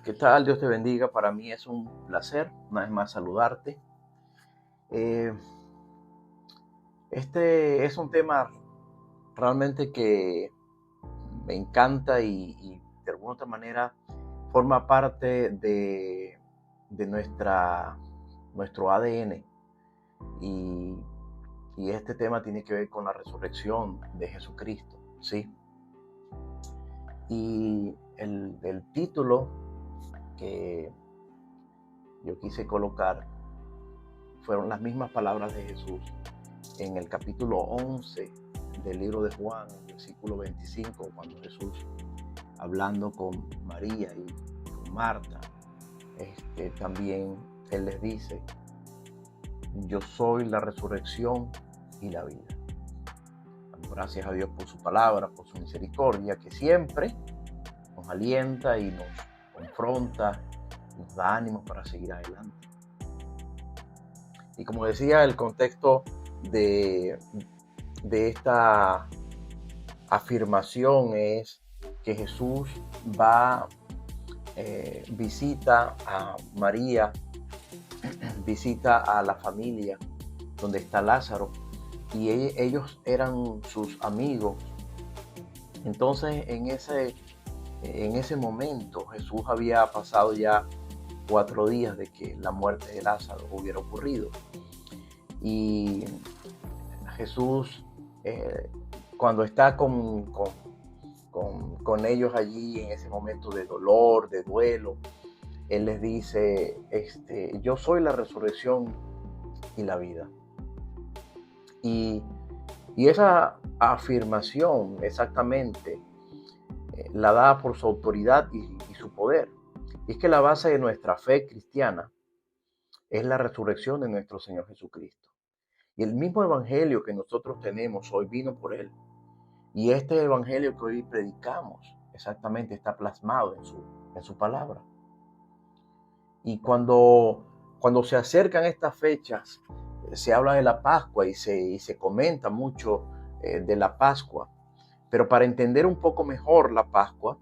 ¿Qué tal? Dios te bendiga. Para mí es un placer, una vez más, saludarte. Eh, este es un tema realmente que me encanta y de alguna otra manera forma parte de nuestro ADN. Y, y este tema tiene que ver con la resurrección de Jesucristo, ¿sí? Y el título que yo quise colocar fueron las mismas palabras de Jesús en el capítulo 11 del libro de Juan, versículo 25, cuando Jesús, hablando con María y con Marta, también Él les dice: yo soy la resurrección y la vida. Damos gracias a Dios por su palabra, por su misericordia, que siempre nos alienta y nos confronta, nos da ánimo para seguir adelante. Y como decía, el contexto de esta afirmación es que Jesús visita a María, visita a la familia donde está Lázaro, y ellos eran sus amigos. Entonces en ese momento Jesús había pasado ya 4 días de que la muerte de Lázaro hubiera ocurrido, y Jesús, cuando está con ellos allí en ese momento de dolor, de duelo, Él les dice: yo soy la resurrección y la vida. Y esa afirmación exactamente la da por su autoridad y su poder. Y es que la base de nuestra fe cristiana es la resurrección de nuestro Señor Jesucristo. Y el mismo evangelio que nosotros tenemos hoy vino por Él. Y este evangelio que hoy predicamos exactamente está plasmado en su palabra. Y cuando se acercan estas fechas, se habla de la Pascua y se comenta mucho de la Pascua. Pero para entender un poco mejor la Pascua,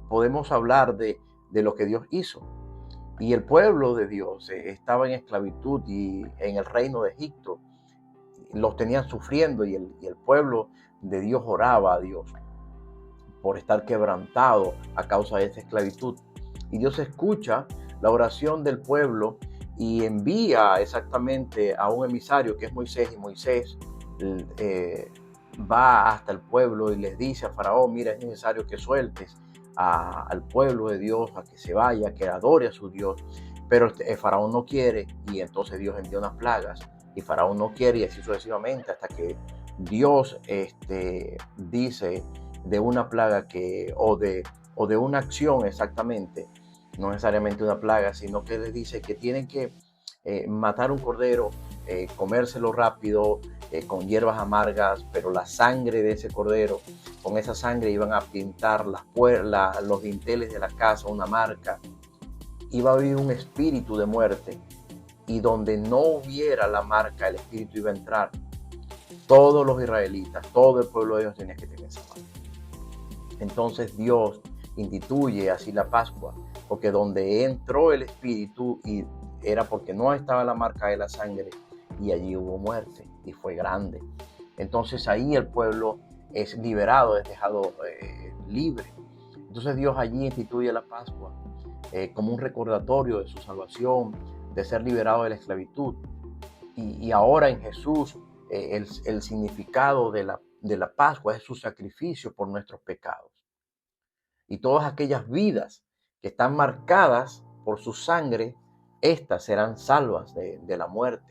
podemos hablar de lo que Dios hizo. Y el pueblo de Dios estaba en esclavitud y en el reino de Egipto los tenían sufriendo, y el pueblo de Dios oraba a Dios por estar quebrantado a causa de esa esclavitud. Y Dios escucha la oración del pueblo y envía exactamente a un emisario que es Moisés, y Moisés va hasta el pueblo y les dice a Faraón: mira, es necesario que sueltes al pueblo de Dios, a que se vaya, que adore a su Dios. Pero el Faraón no quiere, y entonces Dios envía unas plagas, y Faraón no quiere, y así sucesivamente, hasta que Dios dice de una plaga o de una acción exactamente, no necesariamente una plaga, sino que les dice que tienen que matar un cordero, comérselo rápido, con hierbas amargas, pero la sangre de ese cordero, con esa sangre iban a pintar los dinteles de la casa, una marca. Iba a haber un espíritu de muerte, y donde no hubiera la marca, el espíritu iba a entrar. Todos los israelitas, todo el pueblo de Dios tenía que tener esa marca. Entonces Dios instituye así la Pascua, porque donde entró el espíritu y era porque no estaba la marca de la sangre, y allí hubo muerte y fue grande. Entonces ahí el pueblo es liberado, es dejado libre. Entonces Dios allí instituye la Pascua como un recordatorio de su salvación, de ser liberado de la esclavitud. Y ahora en Jesús el significado de la Pascua es su sacrificio por nuestros pecados. Y todas aquellas vidas que están marcadas por su sangre, estas serán salvas de la muerte.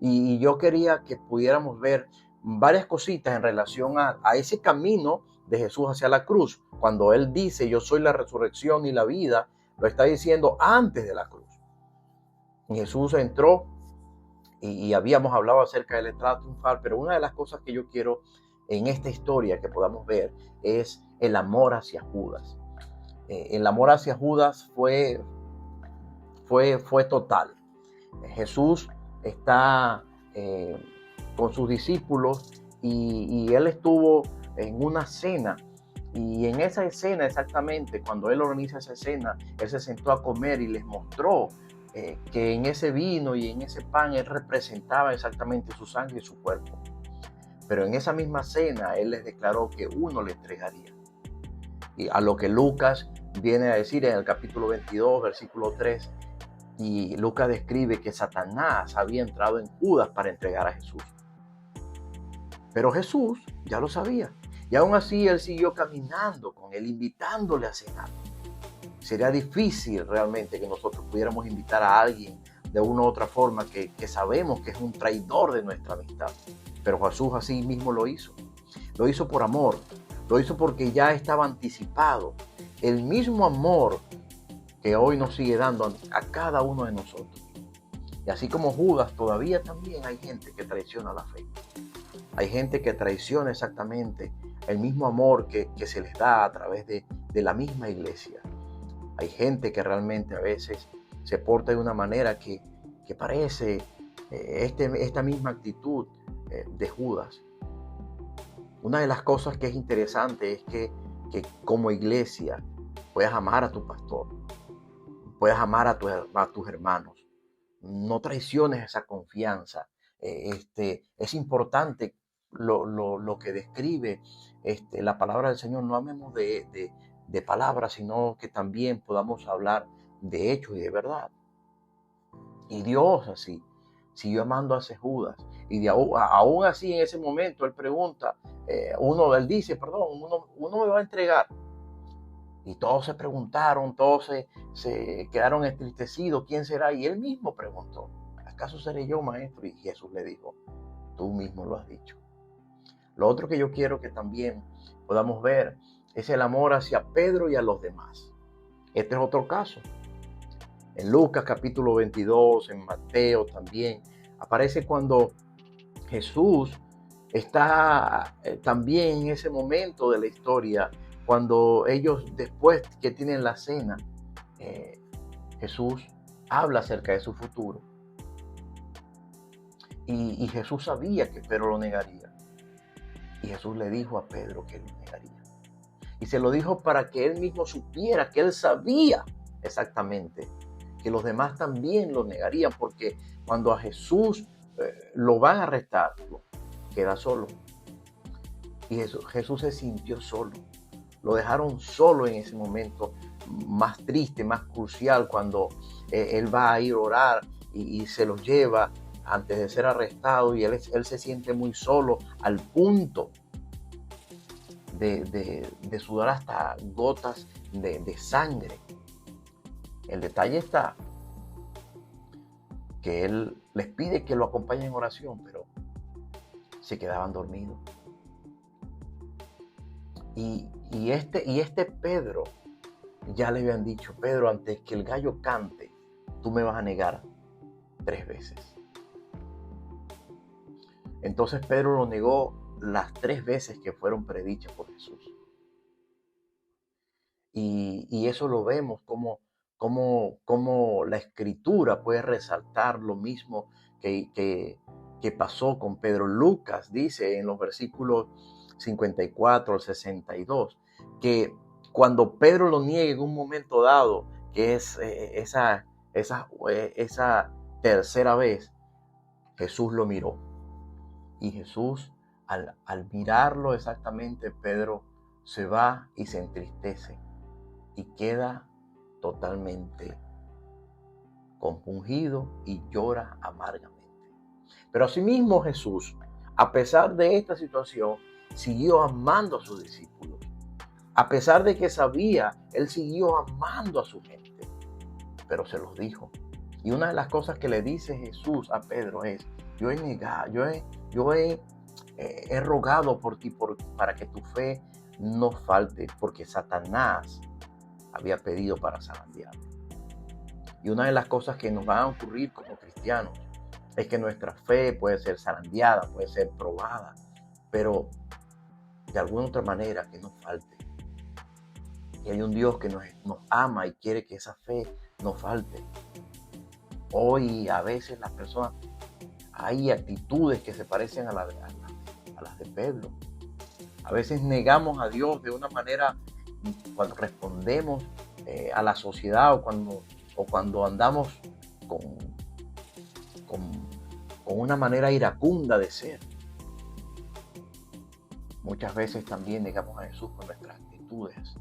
Y yo quería que pudiéramos ver varias cositas en relación a ese camino de Jesús hacia la cruz. Cuando Él dice: yo soy la resurrección y la vida, lo está diciendo antes de la cruz. Y Jesús entró, y habíamos hablado acerca de la entrada triunfal, pero una de las cosas que yo quiero en esta historia que podamos ver es el amor hacia Judas. El amor hacia Judas fue total. Jesús está con sus discípulos, y él estuvo en una cena Y en esa escena exactamente, cuando él organiza esa escena, él se sentó a comer y les mostró que en ese vino y en ese pan él representaba exactamente su sangre y su cuerpo. Pero en esa misma cena él les declaró que uno le entregaría. Y a lo que Lucas viene a decir en el capítulo 22, versículo 3, y Lucas describe que Satanás había entrado en Judas para entregar a Jesús. Pero Jesús ya lo sabía. Y aún así él siguió caminando con él, invitándole a cenar. Sería difícil realmente que nosotros pudiéramos invitar a alguien de una u otra forma que sabemos que es un traidor de nuestra amistad. Pero Jesús así mismo lo hizo. Lo hizo por amor. Lo hizo porque ya estaba anticipado. El mismo amor que hoy nos sigue dando a cada uno de nosotros. Y así como Judas, todavía también hay gente que traiciona la fe. Hay gente que traiciona exactamente el mismo amor que se les da a través de la misma iglesia. Hay gente que realmente a veces se porta de una manera que parece esta misma actitud de Judas. Una de las cosas que es interesante es que como iglesia puedas amar a tu pastor, puedas amar a tus hermanos. No traiciones esa confianza. Es importante lo que describe la palabra del Señor. No amemos de palabras, sino que también podamos hablar de hechos y de verdad. Y Dios así siguió amando a ese Judas. Y aún así en ese momento él pregunta, él dice, uno me va a entregar. Y todos se preguntaron, todos se quedaron entristecidos, ¿quién será? Y él mismo preguntó, ¿acaso seré yo, maestro? Y Jesús le dijo, tú mismo lo has dicho. Lo otro que yo quiero que también podamos ver es el amor hacia Pedro y a los demás. Este es otro caso. En Lucas capítulo 22, en Mateo también, aparece cuando Jesús está también en ese momento de la historia, cuando ellos después que tienen la cena, Jesús habla acerca de su futuro. Y Jesús sabía que Pedro lo negaría. Y Jesús le dijo a Pedro que lo negaría. Y se lo dijo para que él mismo supiera que él sabía exactamente que los demás también lo negarían, porque cuando a Jesús lo van a arrestar, queda solo. Y Jesús se sintió solo. Lo dejaron solo en ese momento más triste, más crucial, cuando él va a ir a orar y se los lleva antes de ser arrestado, y él se siente muy solo al punto de sudar hasta gotas de sangre. El detalle está que él les pide que lo acompañen en oración, pero se quedaban dormidos. Y este Pedro, ya le habían dicho, Pedro, antes que el gallo cante, tú me vas a negar 3 veces. Entonces Pedro lo negó las 3 veces que fueron predichas por Jesús. Y eso lo vemos como la Escritura puede resaltar lo mismo que pasó con Pedro. Lucas dice en los versículos 54 al 62 que cuando Pedro lo niega en un momento dado, que es esa tercera vez, Jesús lo miró. Y Jesús, al mirarlo exactamente, Pedro se va y se entristece y queda totalmente compungido y llora amargamente. Pero asimismo Jesús, a pesar de esta situación, siguió amando a sus discípulos. A pesar de que sabía, él siguió amando a su gente, pero se los dijo. Y una de las cosas que le dice Jesús a Pedro es, yo he rogado por ti para que tu fe no falte, porque Satanás había pedido para zarandearme. Y una de las cosas que nos van a ocurrir como cristianos es que nuestra fe puede ser zarandeada, puede ser probada, pero de alguna otra manera que no falte. Y hay un Dios que nos ama y quiere que esa fe no falte. Hoy a veces las personas, hay actitudes que se parecen a las de Pedro. A veces negamos a Dios de una manera cuando respondemos a la sociedad o cuando andamos con, con, con una manera iracunda de ser. Muchas veces también negamos a Jesús con nuestras actitudes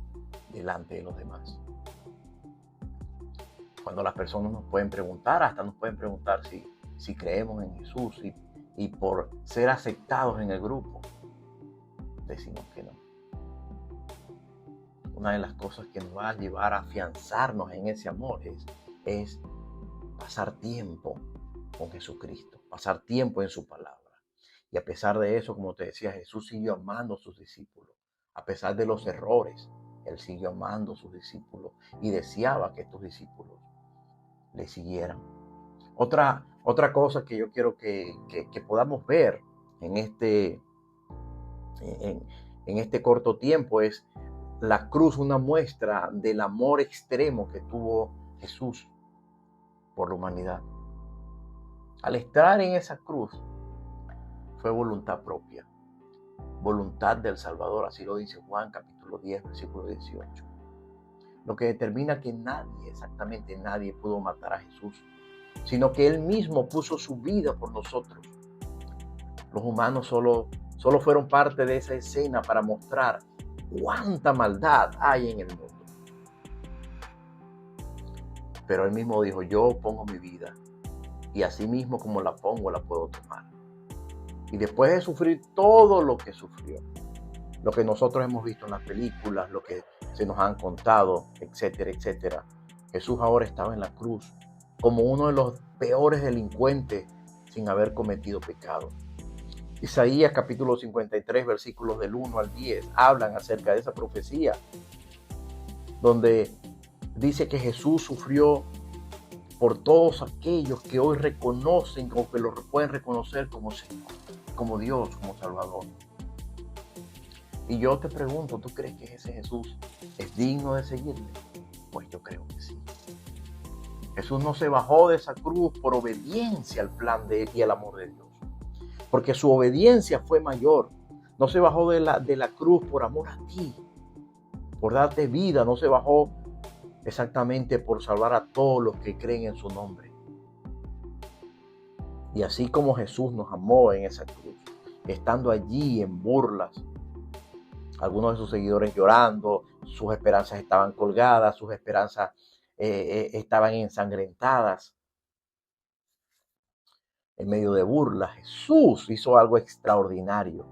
delante de los demás. Cuando las personas nos pueden preguntar, hasta nos pueden preguntar si creemos en Jesús y por ser aceptados en el grupo, decimos que no. Una de las cosas que nos va a llevar a afianzarnos en ese amor es pasar tiempo con Jesucristo, pasar tiempo en su palabra. Y a pesar de eso, como te decía, Jesús siguió amando a sus discípulos. A pesar de los errores, Él siguió amando a sus discípulos y deseaba que estos discípulos le siguieran. Otra cosa que yo quiero que podamos ver en este corto tiempo es la cruz, una muestra del amor extremo que tuvo Jesús por la humanidad. Al estar en esa cruz fue voluntad propia, voluntad del Salvador, así lo dice Juan capítulo 10, versículo 18. Lo que determina que exactamente nadie pudo matar a Jesús, sino que Él mismo puso su vida por nosotros. Los humanos solo fueron parte de esa escena para mostrar cuánta maldad hay en el mundo. Pero Él mismo dijo, yo pongo mi vida y así mismo como la pongo, la puedo tomar. Y después de sufrir todo lo que sufrió, lo que nosotros hemos visto en las películas, lo que se nos han contado, etcétera, etcétera, Jesús ahora estaba en la cruz como uno de los peores delincuentes sin haber cometido pecado. Isaías capítulo 53, versículos del 1 al 10, hablan acerca de esa profecía, donde dice que Jesús sufrió por todos aquellos que hoy reconocen o que lo pueden reconocer como Señor, como Dios, como Salvador. Y yo te pregunto, ¿tú crees que ese Jesús es digno de seguirle? Pues yo creo que sí. Jesús no se bajó de esa cruz por obediencia al plan de Él y al amor de Dios, porque su obediencia fue mayor. No se bajó de la cruz por amor a ti, por darte vida. No se bajó exactamente por salvar a todos los que creen en su nombre. Y así como Jesús nos amó en esa cruz, estando allí en burlas, algunos de sus seguidores llorando, sus esperanzas estaban colgadas, sus esperanzas estaban ensangrentadas. En medio de burlas, Jesús hizo algo extraordinario.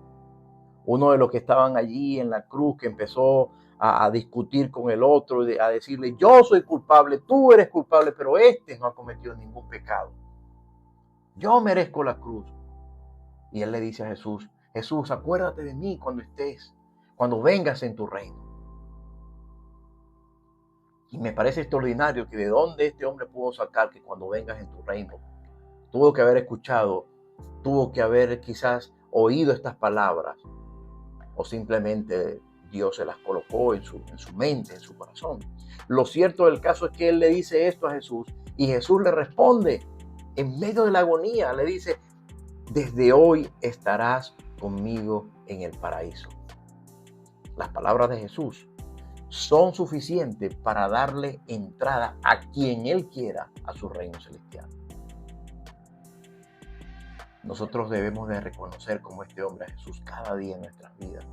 Uno de los que estaban allí en la cruz, que empezó a discutir con el otro, a decirle, yo soy culpable, tú eres culpable, pero este no ha cometido ningún pecado. Yo merezco la cruz. Y él le dice a Jesús, Jesús, acuérdate de mí cuando vengas en tu reino. Y me parece extraordinario que de dónde este hombre pudo sacar que cuando vengas en tu reino, tuvo que haber escuchado, tuvo que haber quizás oído estas palabras, o simplemente Dios se las colocó en su mente, en su corazón. Lo cierto del caso es que él le dice esto a Jesús y Jesús le responde en medio de la agonía, le dice, desde hoy estarás conmigo en el paraíso. Las palabras de Jesús son suficientes para darle entrada a quien Él quiera a su reino celestial. Nosotros debemos de reconocer como este hombre a Jesús cada día en nuestras vidas,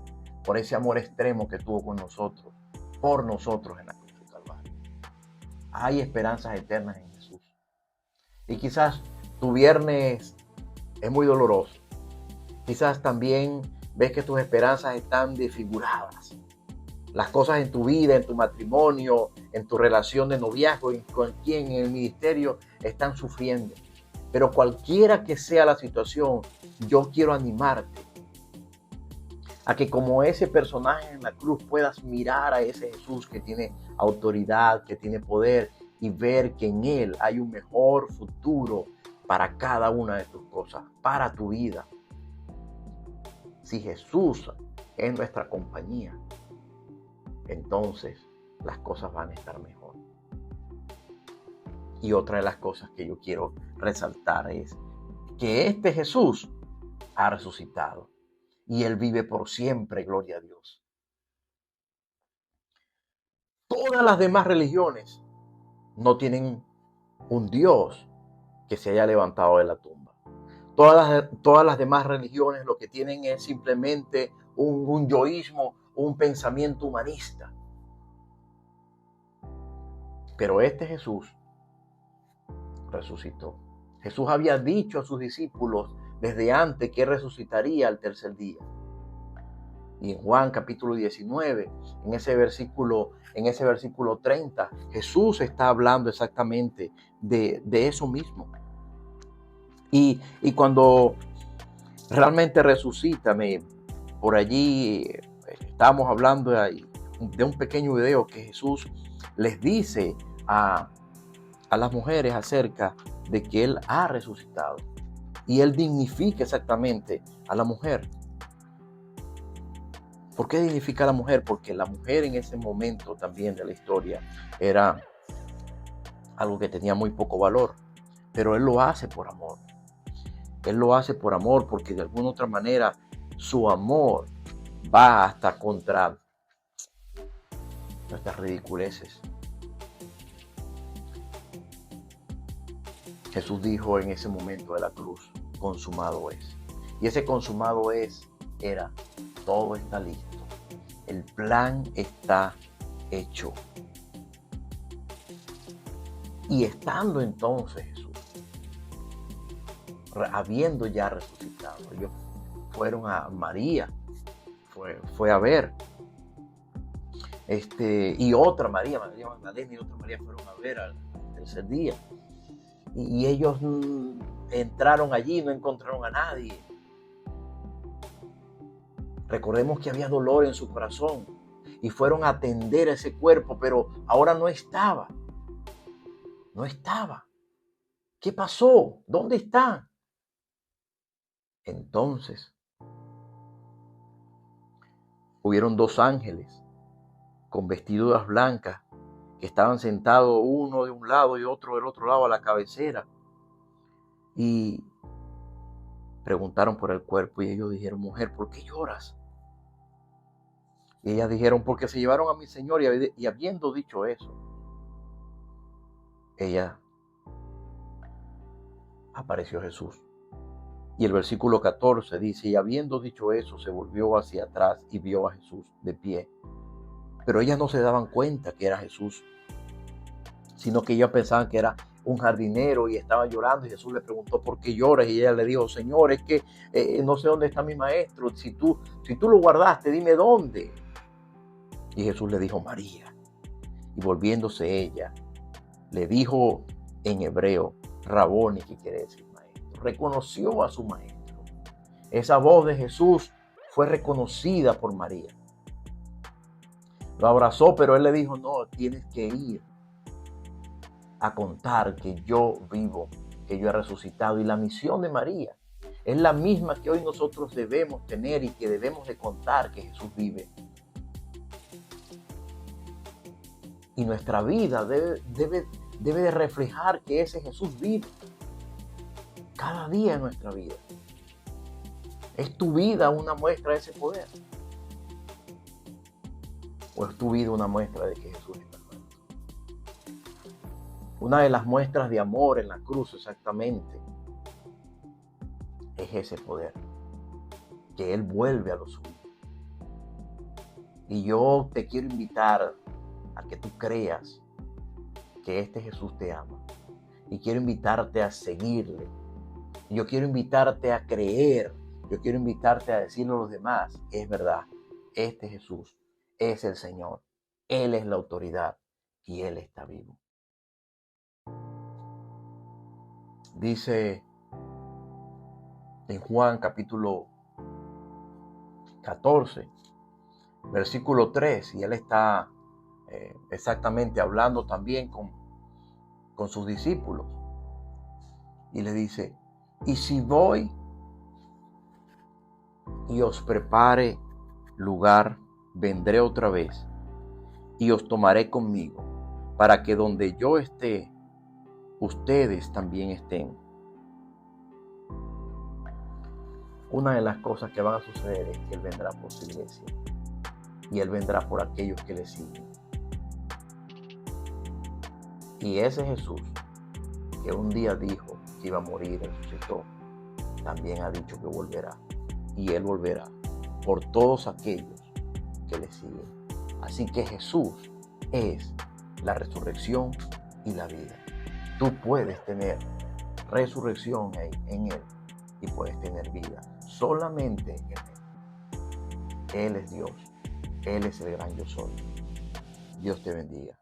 por ese amor extremo que tuvo con nosotros, por nosotros en la cruz del Calvario. Hay esperanzas eternas en Jesús. Y quizás tu viernes es muy doloroso. Quizás también ves que tus esperanzas están desfiguradas. Las cosas en tu vida, en tu matrimonio, en tu relación de noviazgo, con quien en el ministerio están sufriendo. Pero cualquiera que sea la situación, yo quiero animarte a que como ese personaje en la cruz puedas mirar a ese Jesús que tiene autoridad, que tiene poder y ver que en Él hay un mejor futuro para cada una de tus cosas, para tu vida. Si Jesús es nuestra compañía, entonces las cosas van a estar mejor. Y otra de las cosas que yo quiero resaltar es que este Jesús ha resucitado. y Él vive por siempre, gloria a Dios. Todas las demás religiones no tienen un Dios que se haya levantado de la tumba. Todas las demás religiones lo que tienen es simplemente un yoísmo, un pensamiento humanista. Pero este Jesús resucitó. Jesús había dicho a sus discípulos desde antes que resucitaría al tercer día. Y en Juan capítulo 19, en ese versículo 30, Jesús está hablando exactamente de eso mismo. Y cuando realmente resucita, por allí estábamos hablando de un pequeño video que Jesús les dice a las mujeres acerca de que Él ha resucitado. Y Él dignifica exactamente a la mujer. ¿Por qué dignifica a la mujer? Porque la mujer en ese momento también de la historia era algo que tenía muy poco valor. Pero Él lo hace por amor. Él lo hace por amor porque de alguna otra manera su amor va hasta contra nuestras ridiculeces. Jesús dijo en ese momento de la cruz, consumado es. Y ese consumado es, era, todo está listo. El plan está hecho. Y estando entonces Jesús, habiendo ya resucitado, ellos fueron a María, fue a ver, y otra María Magdalena y otra María fueron a ver al tercer día. Y ellos entraron allí, no encontraron a nadie. Recordemos que había dolor en su corazón y fueron a atender a ese cuerpo, pero ahora no estaba. No estaba. ¿Qué pasó? ¿Dónde está? Entonces, hubieron dos ángeles con vestiduras blancas que estaban sentados uno de un lado y otro del otro lado a la cabecera. Y preguntaron por el cuerpo y ellos dijeron, mujer, ¿por qué lloras? Y ellas dijeron, porque se llevaron a mi Señor. Y habiendo dicho eso, ella apareció Jesús. Y el versículo 14 dice, y habiendo dicho eso, se volvió hacia atrás y vio a Jesús de pie. Pero ellas no se daban cuenta que era Jesús, sino que ellas pensaban que era un jardinero y estaba llorando. Y Jesús le preguntó, ¿por qué lloras? Y ella le dijo, Señor, es que no sé dónde está mi maestro. Si tú lo guardaste, dime dónde. Y Jesús le dijo, María. Y volviéndose ella, le dijo en hebreo, Raboni, que quiere decir maestro. Reconoció a su maestro. Esa voz de Jesús fue reconocida por María. Lo abrazó, pero él le dijo, no, tienes que ir a contar que yo vivo, que yo he resucitado. Y la misión de María es la misma que hoy nosotros debemos tener y que debemos de contar que Jesús vive. Y nuestra vida debe de reflejar que ese Jesús vive cada día en nuestra vida. ¿Es tu vida una muestra de ese poder? ¿O es tu vida una muestra de que Jesús está muerto? Una de las muestras de amor en la cruz exactamente es ese poder, que Él vuelve a lo suyo. Y yo te quiero invitar a que tú creas que este Jesús te ama. Y quiero invitarte a seguirle. Yo quiero invitarte a creer. Yo quiero invitarte a decirle a los demás, es verdad, este Jesús es el Señor. Él es la autoridad y Él está vivo. Dice en Juan capítulo 14, versículo 3, y Él está exactamente hablando también con sus discípulos. Y le dice, y si voy y os prepare lugar, vendré otra vez y os tomaré conmigo, para que donde yo esté, ustedes también estén. una de las cosas que van a suceder es que Él vendrá por su iglesia y Él vendrá por aquellos que le siguen. Y ese Jesús que un día dijo que iba a morir y resucitó, también ha dicho que volverá. Y Él volverá por todos aquellos que le siguen. Así que Jesús es la resurrección y la vida. Tú puedes tener resurrección en Él y puedes tener vida solamente en Él. Él es Dios. Él es el gran yo soy. Dios te bendiga.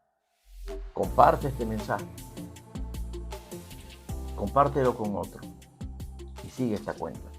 Comparte este mensaje. Compártelo con otro y sigue esta cuenta.